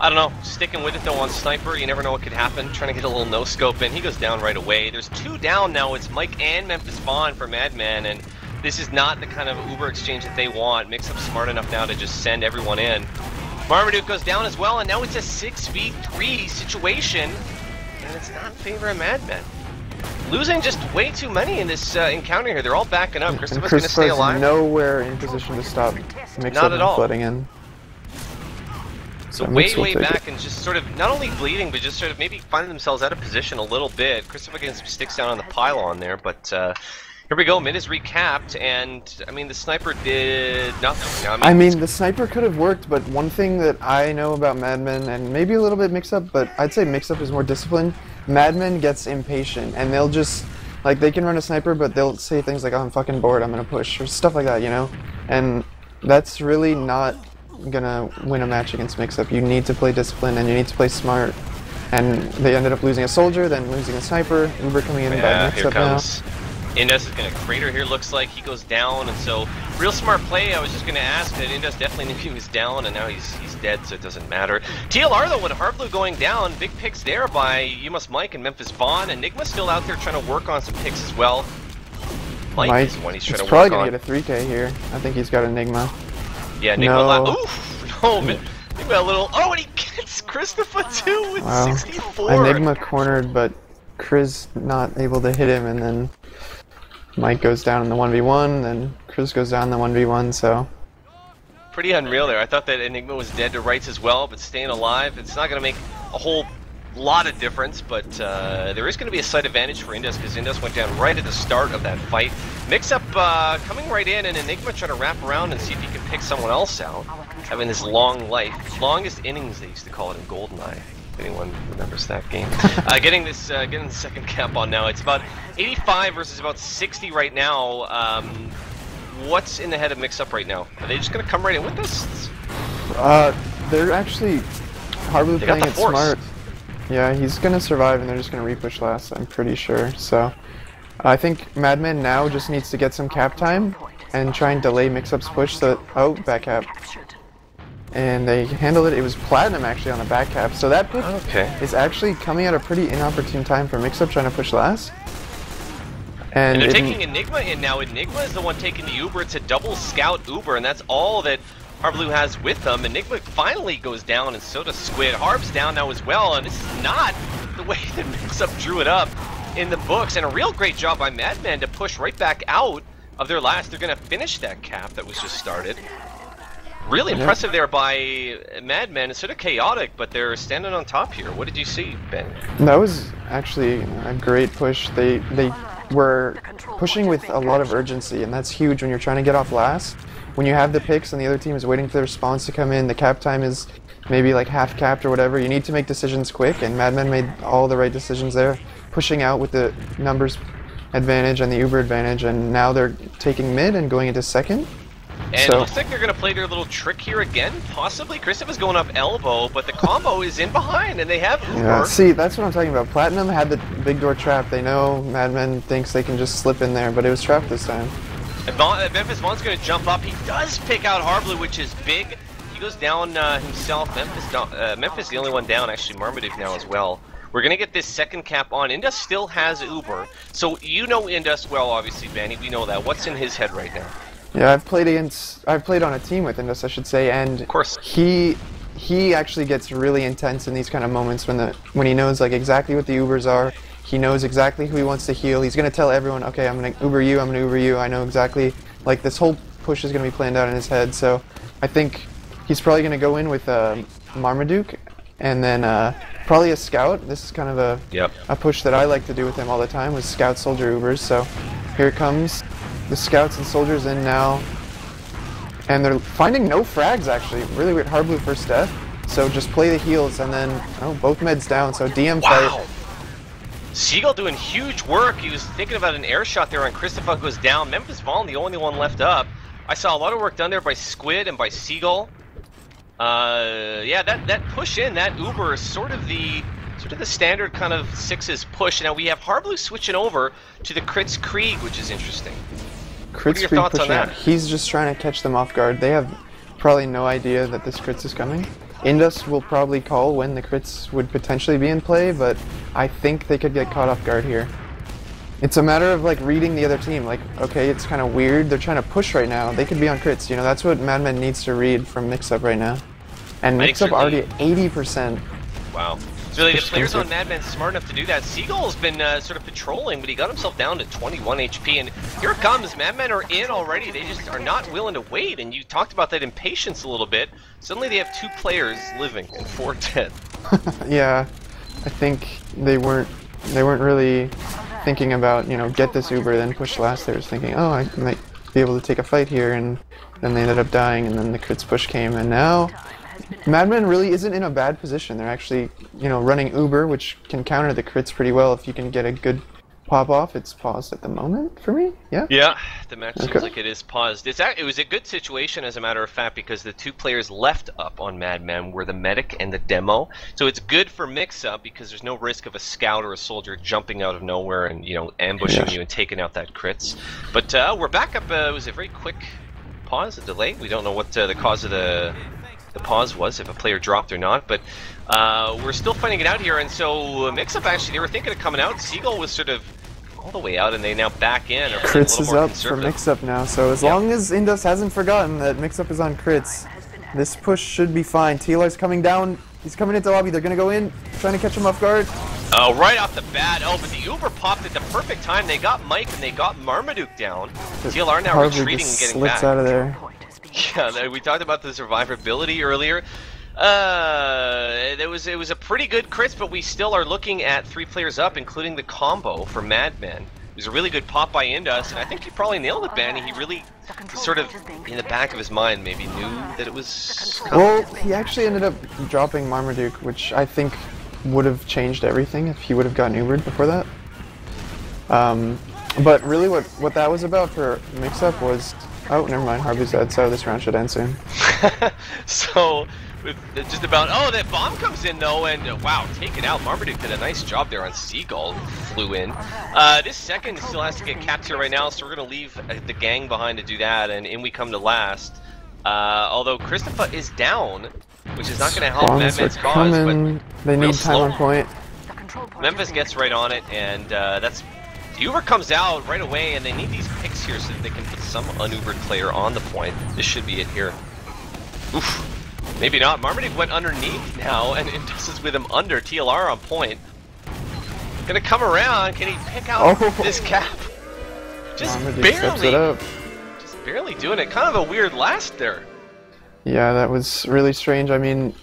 I don't know. Sticking with it though on Sniper, you never know what could happen. Trying to get a little no scope in. He goes down right away. There's two down now. It's Mike and Memphis Vaughn for Madman, and this is not the kind of Uber exchange that they want. Mix-Up smart enough now to just send everyone in. Marmaduke goes down as well, and now it's a 6v3 situation, and it's not in favor of Madmen. Losing just way too many in this encounter here. They're all backing up. Christopher's going to stay alive. Nowhere in position to stop Mix-Up Not at all. flooding in. So way back and just sort of not only bleeding, but just sort of maybe finding themselves out of position a little bit. Christopher getting some sticks down on the pylon there, but here we go. Mid is recapped, and I mean the Sniper did nothing. I mean the Sniper could have worked, but one thing that I know about Madmen, and maybe a little bit Mix-Up, but I'd say Mix-Up is more disciplined. Madmen gets impatient, and they'll just, like, they can run a Sniper, but they'll say things like, oh, I'm fucking bored, I'm gonna push, or stuff like that, you know? And that's really not gonna win a match against Mix-Up. You need to play discipline, and you need to play smart. And they ended up losing a Soldier, then losing a Sniper, Uber coming in by Mix-Up now. Indus is going to crater here, looks like. He goes down, and so real smart play. I was just going to ask that Indus definitely knew he was down, and now he's dead, so it doesn't matter. TLR, though, with Harblue going down, big picks there by You Must Mike and Memphis Vaughn. Enigma's still out there trying to work on some picks as well. Mike is the one he's trying to work on. He's probably going to get a 3K here. I think he's got Enigma. Yeah, Enigma. Oof! No, but Enigma a little. Oh, and he gets Christopher, too, with 64. Enigma cornered, but Kriz not able to hit him, and then Mike goes down in the 1v1, then Kriz goes down in the 1v1, so... Pretty unreal there. I thought that Enigma was dead to rights as well, but staying alive, it's not going to make a whole lot of difference, but there is going to be a slight advantage for Indus, because Indus went down right at the start of that fight. Mix-Up coming right in, and Enigma trying to wrap around and see if he can pick someone else out, having this long life. Longest innings, they used to call it in GoldenEye. Anyone remembers that game? Getting the second cap on now. It's about 85 versus about 60 right now. What's in the head of Mix-Up right now? Are they just going to come right in with this? They're actually... Harblue They got playing the it force. smart. Yeah, he's gonna survive, and they're just gonna repush last. I'm pretty sure. So, I think Madman now just needs to get some cap time and try and delay Mix-Up's push. So that, oh, back cap, and they handled it. It was Platinum actually on the back cap. So that pick is actually coming at a pretty inopportune time for Mix-Up trying to push last. And they're taking Enigma in now. Enigma is the one taking the Uber. It's a double scout Uber, and that's all that Harblue has with them. Enigma finally goes down, and so does Squid. Harb's down now as well, and this is not the way that Mix-Up drew it up in the books. And a real great job by Madman to push right back out of their last. They're going to finish that cap that was just started. Really impressive there by Madman. It's sort of chaotic, but they're standing on top here. What did you see, Ben? That was actually a great push. They were pushing with a lot of urgency, and that's huge when you're trying to get off last. When you have the picks and the other team is waiting for the response to come in, the cap time is maybe like half capped or whatever, you need to make decisions quick, and Madman made all the right decisions there, pushing out with the numbers advantage and the Uber advantage, and now they're taking mid and going into second. And it looks like they're going to play their little trick here again, possibly. Christopher's going up elbow, but the combo is in behind, and they have Uber. Yeah, see, that's what I'm talking about. Platinum had the big door trap. They know Madman thinks they can just slip in there, but it was trapped this time. And Memphis Vaughn's going to jump up. He does pick out Harblue, which is big. He goes down himself. Memphis the only one down, actually. Marmaduke now as well. We're going to get this second cap on. Indus still has Uber. So you know Indus well, obviously, Benny. We know that. What's in his head right now? Yeah, I've played on a team with Indus, I should say, and of course he actually gets really intense in these kind of moments when he knows like exactly what the Ubers are. He knows exactly who he wants to heal. He's gonna tell everyone, okay, I'm gonna Uber you, I'm gonna Uber you. I know exactly, like this whole push is gonna be planned out in his head. So I think he's probably gonna go in with Marmaduke and then probably a scout. This is kind of a push that I like to do with him all the time, was scout soldier Ubers. So here it comes. The scouts and soldiers in now, and they're finding no frags actually. Really weird. Harblue first death, so just play the heals and then both meds down. So DM fight. Seagull doing huge work. He was thinking about an air shot there on Christopher, who goes down. Memphis Vaughn the only one left up. I saw a lot of work done there by Squid and by Seagull. Yeah, that push in, that Uber is sort of the standard kind of sixes push. Now we have Harblue switching over to the Crits Krieg, which is interesting. What are your thoughts on that? He's just trying to catch them off guard. They have probably no idea that this crits is coming. Indus will probably call when the crits would potentially be in play, but I think they could get caught off guard here. It's a matter of like reading the other team. Like, okay, it's kind of weird. They're trying to push right now. They could be on crits. You know, that's what Madman needs to read from Mix-Up right now. And Mix-Up already at 80%. Wow. So the players on Madman smart enough to do that. Seagull's been sort of patrolling, but he got himself down to 21 HP. And here it comes. Madman are in already. They just are not willing to wait. And you talked about that impatience a little bit. Suddenly they have 2 players living and 4 dead. Yeah, I think they weren't really thinking about, you know, get this Uber, then push last. They were thinking, oh, I might be able to take a fight here. And then they ended up dying, and then the crits push came. And now Madman really isn't in a bad position. They're actually, you know, running Uber, which can counter the crits pretty well if you can get a good pop off. It's paused at the moment for me. Yeah. Yeah, the match seems like it is paused. It was a good situation, as a matter of fact, because the 2 players left up on Madman were the medic and the demo. So it's good for Mix-Up because there's no risk of a scout or a soldier jumping out of nowhere and, you know, ambushing you and taking out that crits. But we're back up. It was a very quick pause, a delay. We don't know what the cause of the pause was, if a player dropped or not, but we're still finding it out here. And so Mix-Up, actually, they were thinking of coming out. Seagull was sort of all the way out, and they now back in. Crits is up for Mix-Up now, so as long as Indus hasn't forgotten that Mix-Up is on crits, this push should be fine. TLR's coming down. He's coming into lobby. They're going to go in, trying to catch him off guard. Oh, right off the bat. Oh, but the Uber popped at the perfect time. They got Mike and they got Marmaduke down. TLR now retreating and getting back. Out of there. Yeah, we talked about the survivability earlier. It was a pretty good crits, but we still are looking at 3 players up, including the combo for Madman. It was a really good pop by Indus, and I think he probably nailed it, Benny. He really sort of, in the back of his mind, maybe knew that it was coming. Well, he actually ended up dropping Marmaduke, which I think would have changed everything if he would have gotten Ubered before that. But really what that was about for Mix-Up was Oh, never mind. Harbu's dead, so this round should end soon. So, with just about... Oh, that bomb comes in, though, and wow, taken out. Marmaduke did a nice job there on Seagull. Flew in. This second still has to get capped here right now, so we're going to leave the gang behind to do that, and in we come to last. Although Christopher is down, which is not going to help Madman's cause, but they need time on point. Memphis gets right on it, and that's... Uber comes out right away, and they need these picks here so that they can put some unubered player on the point. This should be it here. Oof. Maybe not. Marmaduke went underneath now, and Indus is with him under. TLR on point. Gonna come around. Can he pick out this cap? Just Marmaduke barely. steps it up. Just barely doing it. Kind of a weird last there. Yeah, that was really strange. I mean,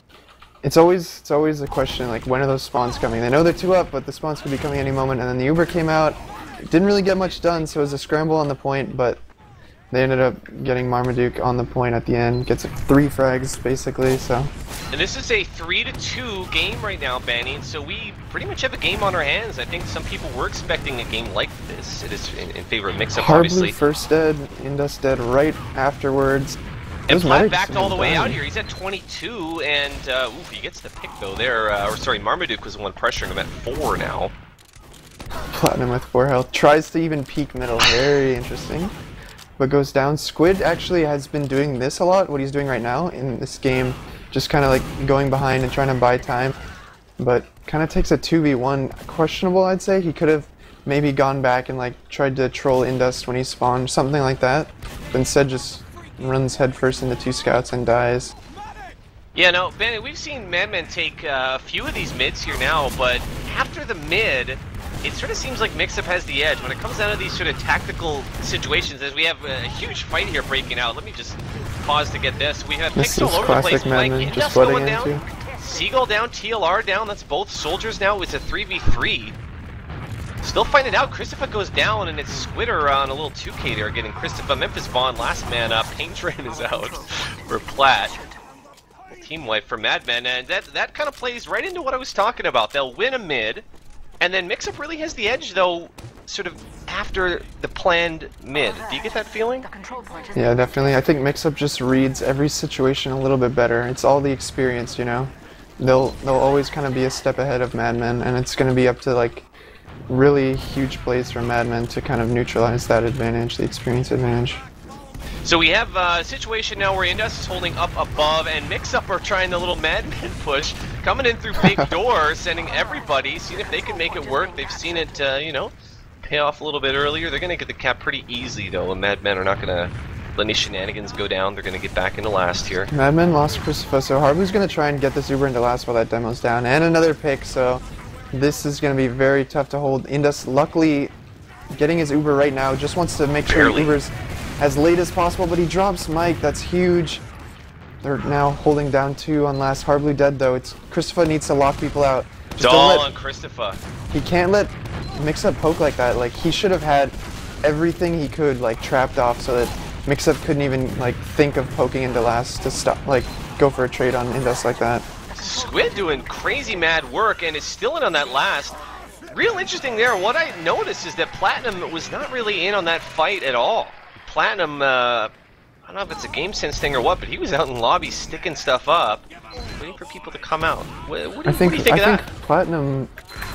it's always a question, like, when are those spawns coming? They know they're 2 up, but the spawns could be coming any moment, and then the Uber came out. Didn't really get much done, so it was a scramble on the point, but they ended up getting Marmaduke on the point at the end. Gets 3 frags, basically, so... And this is a 3-2 game right now, Banny, so we pretty much have a game on our hands. I think some people were expecting a game like this. It is in favor of Mix-Up, obviously. Harbu first dead, Indus dead right afterwards. And Platt backed all the way out here. He's at 22, and oof, he gets the pick though there. Or sorry, Marmaduke was the one pressuring him at 4 now. Platinum with 4 health. Tries to even peek middle. Very interesting. But goes down. Squid actually has been doing this a lot, what he's doing right now in this game. Just kind of like going behind and trying to buy time. But kind of takes a 2v1. Questionable, I'd say. He could have maybe gone back and like tried to troll Indus when he spawned. Something like that. But instead just runs headfirst into 2 scouts and dies. Yeah, no, Banny, we've seen Madman take a few of these mids here now, but after the mid, it sort of seems like Mix-Up has the edge. When it comes down to these sort of tactical situations, as we have a huge fight here breaking out. Let me just pause to get this. We have picks all over the place. Like, Indus going down, Seagull down, TLR down. That's both soldiers now. It's a 3v3. Still fighting it out. Christopher goes down, and it's Squitter on a little 2K there, getting Christopher. Memphis Vaughn, last man up. Pain Train is out for Platt. Team wipe for Madman, and that kind of plays right into what I was talking about. They'll win a mid, and then Mix-Up really has the edge, though, sort of after the planned mid. Do you get that feeling? Yeah, definitely. I think Mix-Up just reads every situation a little bit better. It's all the experience, you know? They'll always kind of be a step ahead of Madman, and it's going to be up to, like, really huge plays from Madman to kind of neutralize that advantage, the experience advantage. So we have a situation now where Indus is holding up above, and Mix-Up are trying the little Madman push, coming in through big door, sending everybody, seeing if they can make it work. They've seen it, you know, pay off a little bit earlier. They're going to get the cap pretty easily, though, and Madman are not going to let any shenanigans go down. They're going to get back into last here. Madman lost Christopher, so Harbu's going to try and get this Uber into last while that demo's down, and another pick, so this is going to be very tough to hold. Indus, luckily, getting his Uber right now, just wants to make sure Uber's as late as possible, but he drops Mike. That's huge. They're now holding down 2 on last. Harbu dead, though. It's Christopher needs to lock people out. Just all on Christopher. He can't let Mix-Up poke like that. Like, he should have had everything he could, like, trapped off so that Mix-Up couldn't even, like, think of poking into last to stop, like, go for a trade on Indus like that. Squid doing crazy mad work and is still in on that last. Real interesting there. What I noticed is that Platinum was not really in on that fight at all. Platinum, I don't know if it's a game sense thing or what, but he was out in lobby sticking stuff up, waiting for people to come out. What do you think of that? I think Platinum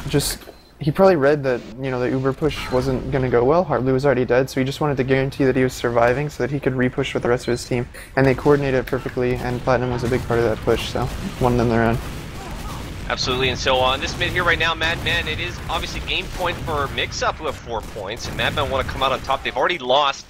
just, he probably read that, you know, the Uber push wasn't going to go well. Harbu was already dead, so he just wanted to guarantee that he was surviving so that he could re-push with the rest of his team. And they coordinated it perfectly, and Platinum was a big part of that push, so won them the round. Absolutely, and so on this mid here right now, Madman, it is obviously game point for Mix-Up, who have 4 points, and Madman want to come out on top. They've already lost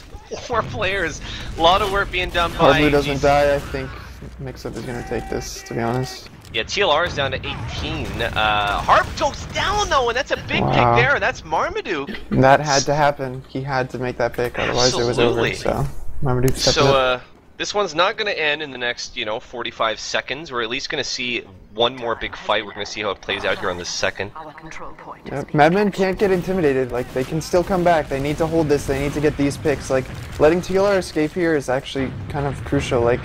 4 players. A lot of work being done by... Harbu doesn't die. I think Mix-Up is going to take this, to be honest. Yeah, TLR is down to 18. Harp goes down, though, and that's a big pick there. That's Marmaduke. That had to happen. He had to make that pick, otherwise it was over, so Marmaduke stepped up. This one's not going to end in the next, 45 seconds. We're at least going to see one more big fight. We're going to see how it plays out here on the second. Yep. Madman can't get intimidated. Like, they can still come back. They need to hold this. They need to get these picks. Like, letting TLR escape here is actually kind of crucial. Like,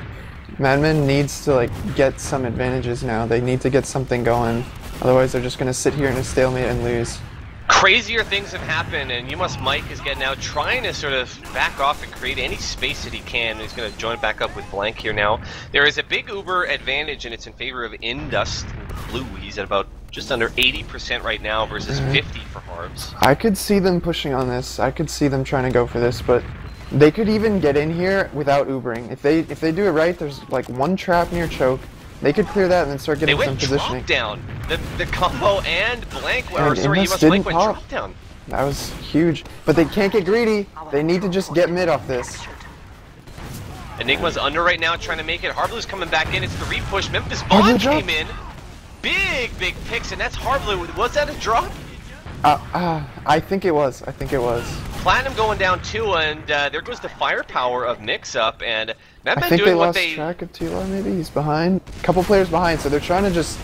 Madman needs to, like, get some advantages now. They need to get something going. Otherwise, they're just going to sit here in a stalemate and lose. Crazier things have happened, and You Must Mike is getting out, trying to sort of back off and create any space that he can. He's going to join back up with Blank here now. There is a big Uber advantage, and it's in favor of Indust Blue. He's at about just under 80% right now versus 50 for Harbs. I could see them pushing on this. I could see them trying to go for this, but they could even get in here without Ubering. If they do it right, there's like one trap near choke. They could clear that and then start getting some positioning. They went drop down. The combo and Blank, or and sorry, You Must Mike went drop down. That was huge. But they can't get greedy. They need to just get mid off this. Enigma's under right now, trying to make it. Harblu's coming back in. It's the repush. Memphis Bond came in. Big picks, and that's Harblu. Was that a drop? I think it was. I think it was. Platinum going down too, and there goes the firepower of Mix-Up, and I think they lost track of T-Lar, maybe? He's behind. A couple players behind, so they're trying to just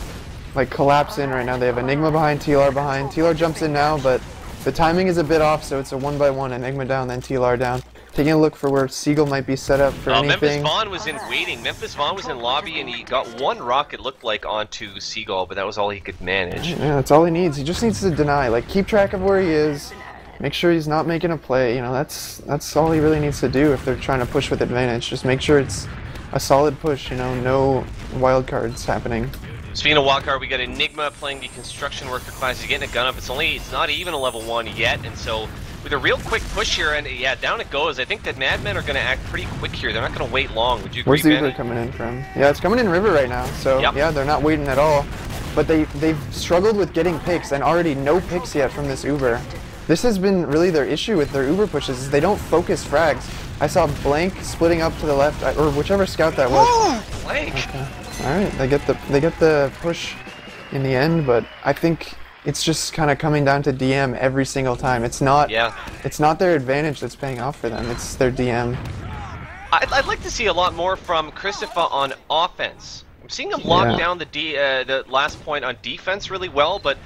like collapse in right now. They have Enigma behind, T-Lar behind. T-Lar jumps in now, but the timing is a bit off, so it's a 1-by-1. Enigma down, then T-Lar down. Taking a look for where Seagull might be set up for anything. Memphis Vaughn was in waiting. Memphis Vaughn was in lobby, and he got one rocket, looked like, onto Seagull, but that was all he could manage. Yeah, that's all he needs. He just needs to deny. Like, keep track of where he is. Make sure he's not making a play. You know, that's all he really needs to do if they're trying to push with advantage. Just make sure it's a solid push. You know, no wild cards happening. Speaking of wildcard, we got Enigma playing the construction worker class. He's getting a gun up. It's not even a level 1 yet, and so with a real quick push here, and yeah, down it goes. I think that Madmen are going to act pretty quick here. They're not going to wait long. Would you agree, Where's the Uber coming in from? Yeah, it's coming in river right now. So yeah, they're not waiting at all. But they've struggled with getting picks, and already no picks yet from this Uber. This has been really their issue with their Uber pushes, is they don't focus frags. I saw Blank splitting up to the left, or whichever scout that was. Oh, Blank! Okay. Alright, they get the push in the end, but I think it's just kind of coming down to DM every single time. It's not their advantage that's paying off for them, it's their DM. I'd like to see a lot more from Christopher on offense. I'm seeing him lock down the last point on defense really well, but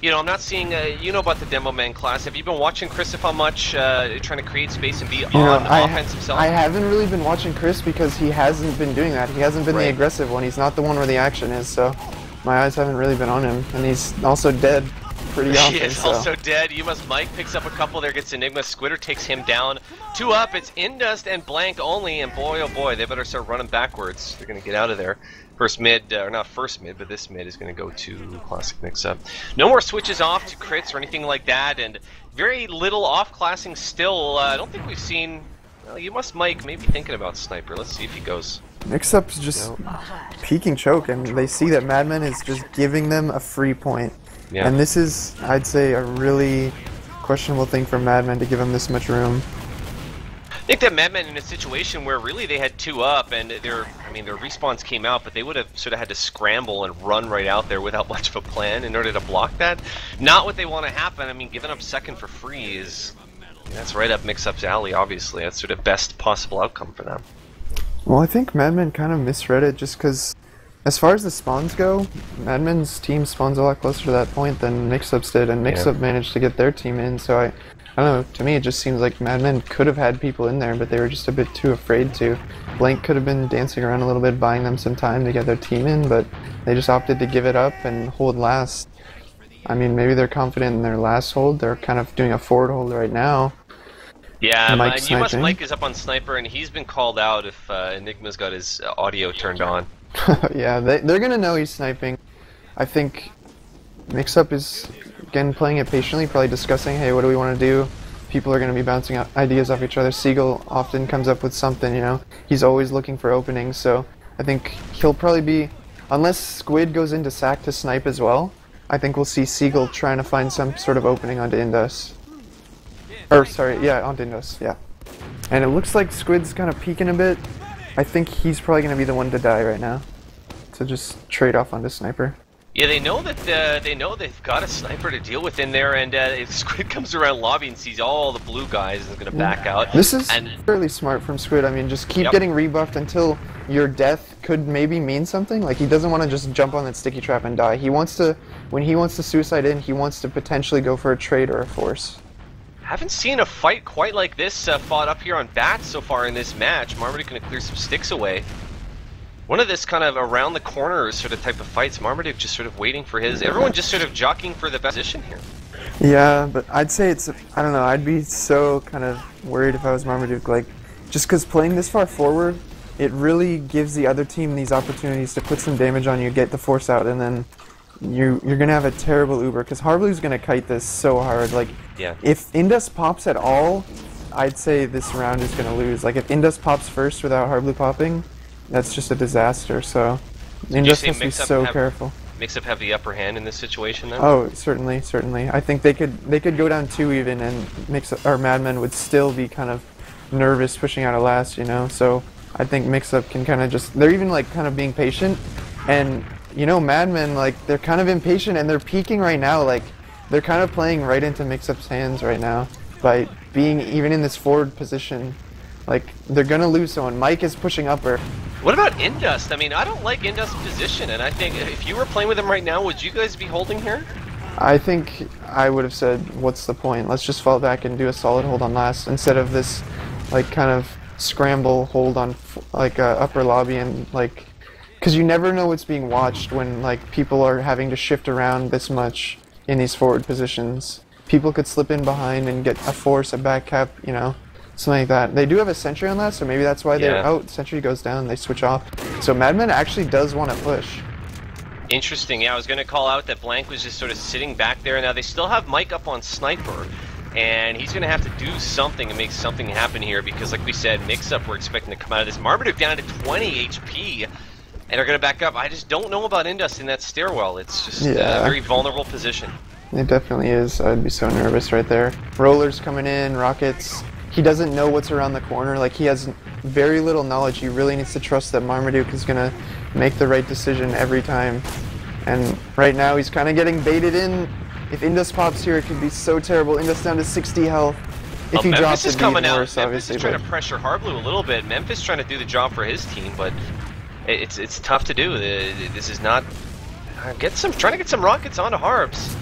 you know, I'm not seeing, you know about the Demo Man class. Have you been watching Christopher much, trying to create space and be on offense himself? I haven't really been watching Chris because he hasn't been doing that. He hasn't been the aggressive one. He's not the one where the action is, so my eyes haven't really been on him. And he's also dead pretty often. He is also dead. You Must Mike picks up a couple there, gets Enigma. Squitter takes him down. 2 up, it's Indust and Blank only, and boy oh boy, they better start running backwards. They're going to get out of there. First mid, or not first mid, but this mid is going to go to Classic Mix-Up. No more switches off to crits or anything like that, and very little off-classing still. I don't think we've seen... Well, You Must Mike maybe thinking about Sniper. Let's see if he goes. Mix-Up's just peeking choke, and they see that Madman is just giving them a free point. Yeah. And this is, I'd say, a really questionable thing for Madman to give him this much room. I think that Madmen in a situation where really they had 2 up and their respawns came out, but they would have sort of had to scramble and run right out there without much of a plan in order to block that. Not what they want to happen. I mean, giving up second for free that's right up Mix-Up's alley, obviously. That's sort of best possible outcome for them. Well, I think Madmen kind of misread it just because as far as the spawns go, Madmen's team spawns a lot closer to that point than Mix-Up's did, and Mix-Up managed to get their team in, so I don't know, to me it just seems like Madmen could have had people in there, but they were just a bit too afraid to. Blank could have been dancing around a little bit, buying them some time to get their team in, but they just opted to give it up and hold last. I mean, maybe they're confident in their last hold, they're kind of doing a forward hold right now. Yeah, You Must Mike is up on Sniper, and he's been called out if Enigma's got his audio turned on. Yeah, they're gonna know he's sniping. I think Mix-Up is, again, playing it patiently, probably discussing, hey, what do we want to do? People are going to be bouncing ideas off each other. Seagull often comes up with something, you know. He's always looking for openings, so I think he'll probably be, unless Squid goes into sack to snipe as well, I think we'll see Seagull trying to find some sort of opening onto Indus. Or, sorry, yeah, onto Indus, yeah. And it looks like Squid's kind of peeking a bit. I think he's probably going to be the one to die right now. So just trade off onto Sniper. Yeah, they know that they've got a Sniper to deal with in there, and if Squid comes around lobby and sees all the blue guys, is going to back out. This is fairly smart from Squid. I mean, just keep getting rebuffed until your death could maybe mean something. Like, he doesn't want to just jump on that sticky trap and die. He wants to, when he wants to suicide in, he wants to potentially go for a trade or a force. Haven't seen a fight quite like this fought up here on Bats so far in this match. Marmaduke going to clear some sticks away. One of this kind of around the corners sort of type of fights. Marmaduke just sort of waiting for his. Everyone just sort of jockeying for the best position here. Yeah, but I'd say I don't know, I'd be so kind of worried if I was Marmaduke, like, just because playing this far forward, it really gives the other team these opportunities to put some damage on you, get the force out, and then you're gonna have a terrible Uber, because Harblue's gonna kite this so hard. Like, Yeah. if Indus pops at all, I'd say this round is gonna lose. Like, if Indus pops first without Harblue popping, that's just a disaster, so Indus has to be so careful. Mix-up have the upper hand in this situation then? Oh, certainly, certainly. I think they could go down 2 even, and or Madmen would still be kind of nervous pushing out a last, you know. So I think Mix-Up can kind of they're even like kind of being patient, and you know, Madmen, like, they're kind of impatient and they're peeking right now. Like, they're kind of playing right into Mix-Up's hands right now by being even in this forward position. Like, they're gonna lose someone. Mike is pushing upper. What about Indust? I mean, I don't like Indust's position, and I think if you were playing with him right now, would you guys be holding here? I think I would have said, what's the point? Let's just fall back and do a solid hold on last, instead of this, like, kind of scramble hold on, like, upper lobby, and, like, because you never know what's being watched when, like, people are having to shift around this much in these forward positions. People could slip in behind and get a force, a back cap, you know, something like that. They do have a sentry on that, so maybe that's why they're out. Sentry goes down, they switch off. So Madman actually does want to push. Interesting. Yeah, I was going to call out that Blank was just sort of sitting back there. Now they still have Mike up on Sniper, and he's going to have to do something and make something happen here because, like we said, Mix-Up, we're expecting to come out of this. Marmaduke down to 20 HP, and are going to back up. I just don't know about Indus in that stairwell. It's just a very vulnerable position. It definitely is. I'd be so nervous right there. Rollers coming in, rockets. He doesn't know what's around the corner. Like, he has very little knowledge. He really needs to trust that Marmaduke is going to make the right decision every time. And right now he's kind of getting baited in. If Indus pops here, it could be so terrible. Indus down to 60 health. If he drops, it'd be even worse, Memphis is trying to pressure Harblue a little bit. Memphis trying to do the job for his team, but it's tough to do. This is not... trying to get some rockets onto Harbs.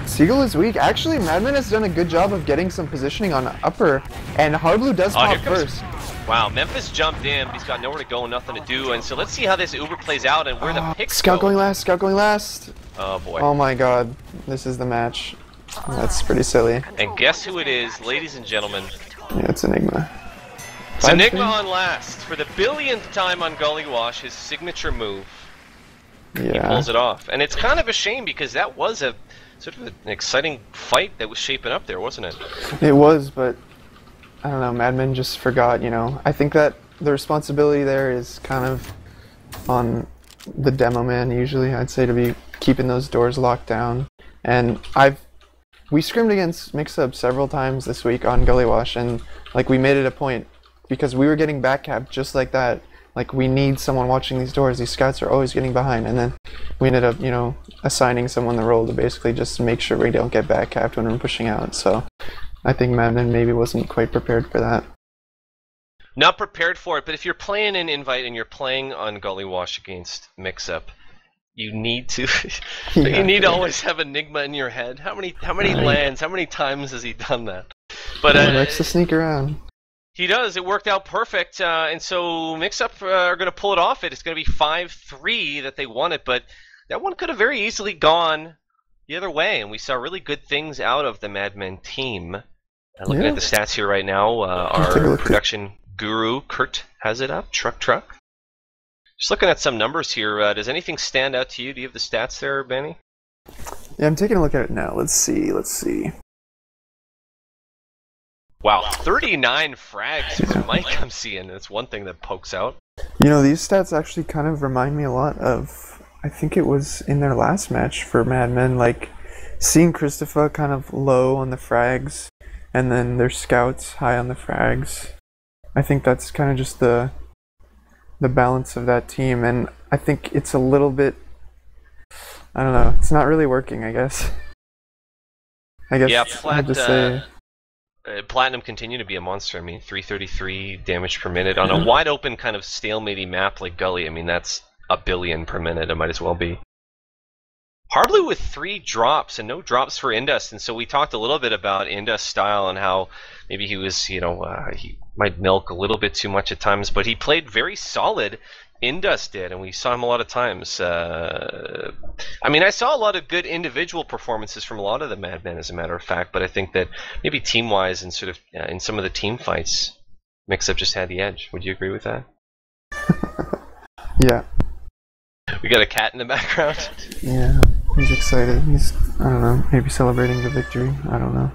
Seagull is weak. Actually, Madman has done a good job of getting some positioning on upper, and Harblue does pop first. Wow, Memphis jumped in, but he's got nowhere to go and nothing to do, and so let's see how this Uber plays out and where the picks Scout going last, Scout going last. Oh boy. Oh my god, this is the match. That's pretty silly. And guess who it is, ladies and gentlemen? Yeah, it's Enigma. It's Enigma on last. For the billionth time on Gully Wash, his signature move. Yeah. He pulls it off. And it's kind of a shame because that was a sort of an exciting fight that was shaping up there, wasn't it? It was, but I don't know, Madman just forgot, you know. I think that the responsibility there is kind of on the demo man usually, I'd say, to be keeping those doors locked down. And we scrimmed against Mix-Up several times this week on Gully Wash, and like we made it a point because we were getting back capped just like that. Like, we need someone watching these doors. These scouts are always getting behind, and then we ended up, you know, assigning someone the role to basically just make sure we don't get back capped when we're pushing out. So I think Madman maybe wasn't quite prepared for that. Not prepared for it, but if you're playing an invite and you're playing on Gully Wash against Mix-Up, you need to you need to always have Enigma in your head. How many lands, how many times has he done that? But he likes to sneak around. He does. It worked out perfect, and so Mix-Up are going to pull it off. It's going to be 5-3 that they won it, but that one could have very easily gone the other way, and we saw really good things out of the Madmen team. Looking at the stats here right now, our production guru, Kurt, has it up. Truck. Just looking at some numbers here, does anything stand out to you? Do you have the stats there, Benny? Yeah, I'm taking a look at it now. Let's see. Wow, 39 frags for Mike, I'm seeing. That's one thing that pokes out. You know, these stats actually kind of remind me a lot of, I think it was in their last match for Madmen, like seeing Christopher kind of low on the frags, and then their scouts high on the frags. I think that's kind of just the balance of that team, and I think it's a little bit, I don't know, it's not really working, I guess. Yeah, I have to say. Platinum continue to be a monster. I mean, 333 damage per minute on a wide open kind of stalemate map like Gully. I mean, that's a billion per minute. It might as well be. Harblue with 3 drops and no drops for Indus, and so we talked a little bit about Indus style and how maybe he was, you know, he might milk a little bit too much at times, but he played very solid. Indus did, and we saw him a lot of times I mean, I saw a lot of good individual performances from a lot of the Madmen, as a matter of fact, but I think that maybe team-wise and sort of in some of the team fights, Mix-Up just had the edge. Would you agree with that? Yeah. We got a cat in the background. Yeah, he's excited. He's, I don't know, maybe celebrating the victory. I don't know.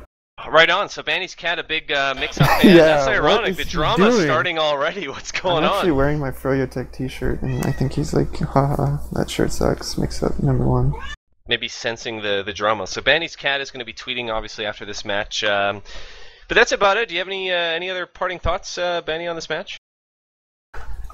Right on. So Banny's cat, a big Mix-Up fan. Yeah, That's what ironic. is The he drama's doing? starting already. What's going I'm actually on? wearing my Froyotech t-shirt, and I think he's like, haha, that shirt sucks. Mix up #1. Maybe sensing the drama. So Banny's cat is going to be tweeting, obviously, after this match. But that's about it. Do you have any other parting thoughts, Banny, on this match?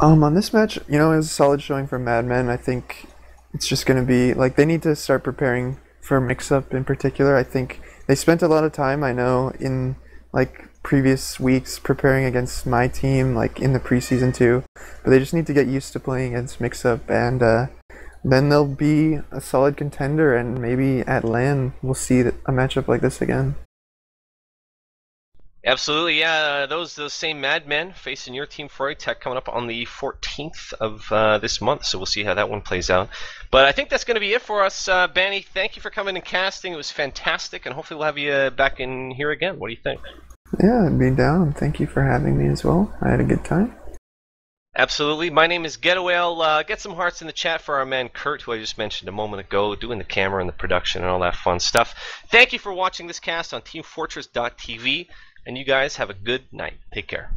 On this match, you know, it was a solid showing for Madmen. I think it's just going to be, like, they need to start preparing for Mix-Up in particular. I think they spent a lot of time, I know, in, like, previous weeks preparing against my team, like, in the preseason too. But they just need to get used to playing against Mix-Up, and then they'll be a solid contender, and maybe at LAN we'll see a matchup like this again. Absolutely, yeah. Those same Madmen facing your team, Froyotech, coming up on the 14th of this month. So we'll see how that one plays out. But I think that's going to be it for us, Banny. Thank you for coming and casting. It was fantastic, and hopefully we'll have you back in here again. What do you think? Yeah, I'd be down. Thank you for having me as well. I had a good time. Absolutely. My name is Getaway. Get some hearts in the chat for our man Kurt, who I just mentioned a moment ago, doing the camera and the production and all that fun stuff. Thank you for watching this cast on teamfortress.tv. And you guys have a good night. Take care.